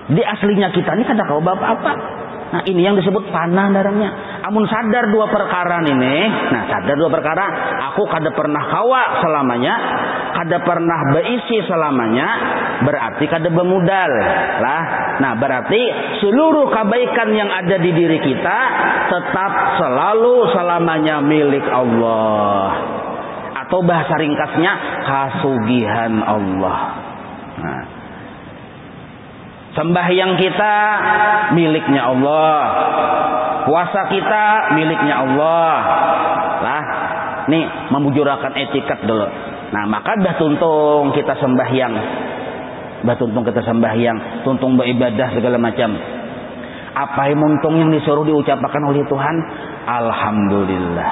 Di aslinya kita ini kada kau apa-apa. Nah ini yang disebut panah darahnya. Amun sadar dua perkara ini, nah sadar dua perkara, aku kada pernah kawa selamanya, kada pernah beisi selamanya, berarti kada bermodal lah. Nah berarti seluruh kebaikan yang ada di diri kita tetap selalu selamanya milik Allah. Atau bahasa ringkasnya kasugihan Allah. Nah, sembahyang kita miliknya Allah, puasa kita miliknya Allah lah. Nih memujurakan etikat dulu. Nah maka dah tuntung kita sembahyang, tuntung beribadah segala macam. Apa yang untung yang disuruh diucapkan oleh Tuhan? Alhamdulillah.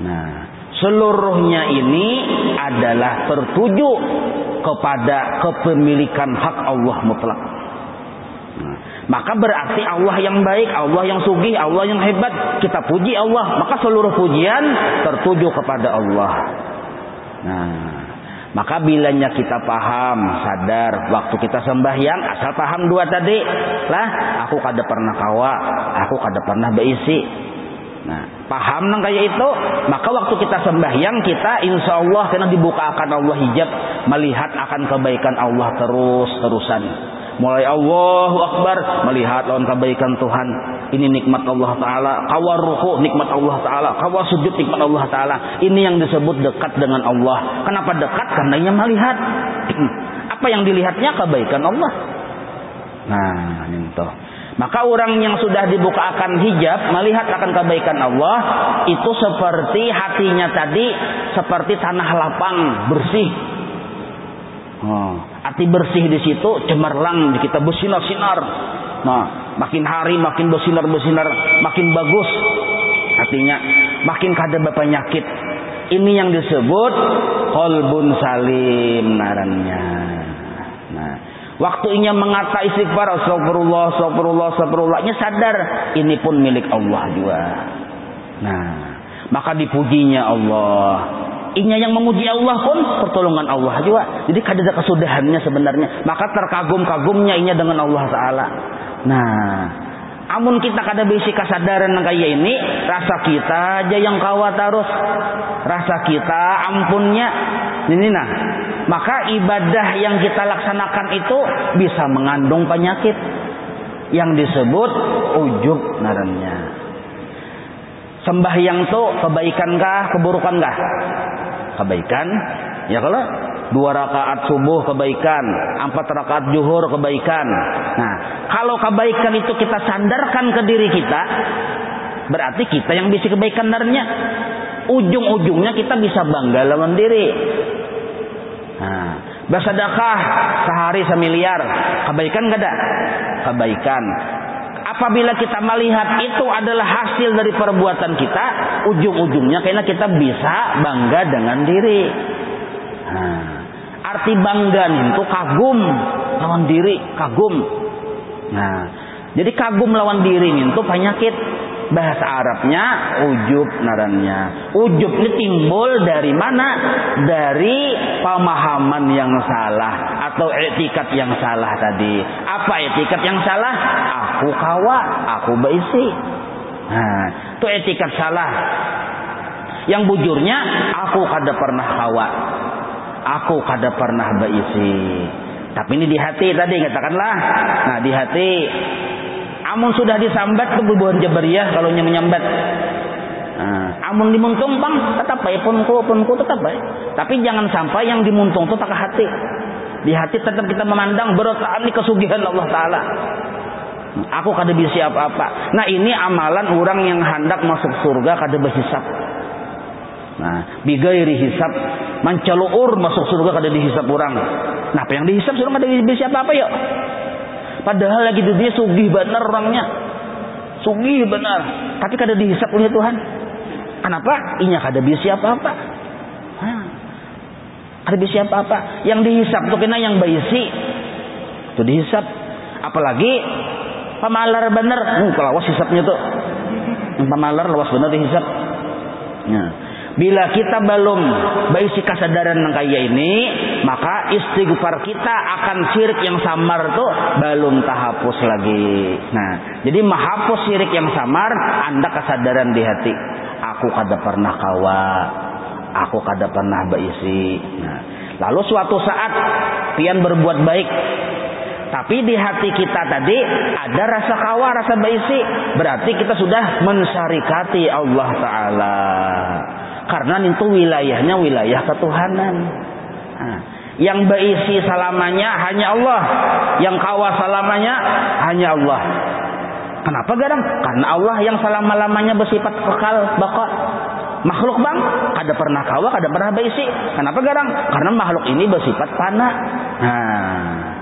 Nah seluruhnya ini adalah tertuju kepada kepemilikan hak Allah mutlak. Nah, maka berarti Allah yang baik, Allah yang sugih, Allah yang hebat. Kita puji Allah, maka seluruh pujian tertuju kepada Allah. Nah, maka bilanya kita paham, sadar, waktu kita sembahyang, asal paham dua tadi lah, aku kada pernah kawa, aku kada pernah beisi. Nah, paham nang kayak itu, maka waktu kita sembahyang kita insya Allah kena dibuka akan Allah hijab, melihat akan kebaikan Allah terus-terusan. Mulai Allahu Akbar melihat lawan kebaikan Tuhan. Ini nikmat Allah Ta'ala. Kawa ruku nikmat Allah Ta'ala. Kawa sujud nikmat Allah Ta'ala. Ini yang disebut dekat dengan Allah. Kenapa dekat? Karena ia melihat. Apa yang dilihatnya? Kebaikan Allah. Nah, itu. Maka orang yang sudah dibuka akan hijab, melihat akan kebaikan Allah, itu seperti hatinya tadi, seperti tanah lapang, bersih. Hati bersih di situ, cemerlang, kita bersinar-sinar. Nah, makin hari makin bersinar-bersinar, makin bagus hatinya, makin kada berpenyakit. Ini yang disebut qalbun salim narannya. Nah, waktunya mengata istighfar, astagfirullahnya sadar, ini pun milik Allah juga. Nah, maka dipujinya Allah. Inya yang memuji Allah pun pertolongan Allah juga. Jadi kada ada kesudahannya sebenarnya. Maka terkagum-kagumnya inya dengan Allah Ta'ala. Nah, amun kita kada bisi kesadaran kayak ini, rasa kita aja yang kawa terus, rasa kita ampunnya ini nah. Maka ibadah yang kita laksanakan itu bisa mengandung penyakit yang disebut ujub narannya. Sembahyang tuh kebaikankah, keburukankah? Kebaikan. Ya kalau 2 rakaat subuh kebaikan, 4 rakaat zuhur kebaikan. Nah, kalau kebaikan itu kita sandarkan ke diri kita, berarti kita yang bisa kebaikan narannya. Ujung-ujungnya kita bisa bangga lawan diri. Nah, bersedekah sehari 1 miliar, kebaikan enggak ada? Kebaikan. Apabila kita melihat itu adalah hasil dari perbuatan kita, ujung-ujungnya kayaknya kita bisa bangga dengan diri. Nah, arti bangga itu kagum lawan diri, kagum. Nah, jadi kagum lawan diri itu penyakit. Bahasa Arabnya ujub narannya. Ujub ini timbul dari mana? Dari pemahaman yang salah atau etikat yang salah tadi. Apa etikat yang salah? Aku kawa, aku beisi. Nah, itu etikat salah. Yang bujurnya aku kada pernah kawa, aku kada pernah beisi. Tapi ini di hati tadi katakanlah. Nah, di hati amun sudah disambat kebubuhan Jabariyah kalau menyambat. Amun dimuntumpang tetap baik punku tetap baik. Tapi jangan sampai yang dimuntung itu tak ke hati. Di hati tetap kita memandang berotaan di kesugihan Allah Ta'ala. Aku kada bisa apa-apa. Nah, ini amalan orang yang hendak masuk surga kada berhisap. Nah, bigairi hisap, mancaluur masuk surga kada dihisap orang. Nah, apa yang dihisap surga kada bisa apa-apa yuk. Padahal lagi di dunia sugih benar orangnya, sugih benar, tapi kada dihisap oleh Tuhan. Kenapa? Inya kada bisa apa-apa. Kada bisa apa-apa. Yang dihisap tuh kena yang baisi, itu dihisap. Apalagi pamalar benar, kalau lawas hisapnya tuh, yang pamalar lawas benar dihisap. Nah, Bila kita belum berisi kesadaran yang kayak ini, maka istighfar kita akan syirik yang samar tuh belum terhapus lagi. Nah, jadi menghapus syirik yang samar, Anda kesadaran di hati. Aku kada pernah kawa, aku kada pernah berisi. Nah, lalu suatu saat pian berbuat baik, tapi di hati kita tadi ada rasa kawa, rasa berisi, berarti kita sudah mensyarikati Allah Ta'ala. Karena itu wilayahnya wilayah ketuhanan. Nah, yang berisi selamanya hanya Allah, yang kawa selamanya hanya Allah. Kenapa gadang? Karena Allah yang selama-lamanya bersifat kekal, baqa. Makhluk bang, kada pernah kawa, kada pernah berisi. Kenapa gadang? Karena makhluk ini bersifat fana. Nah,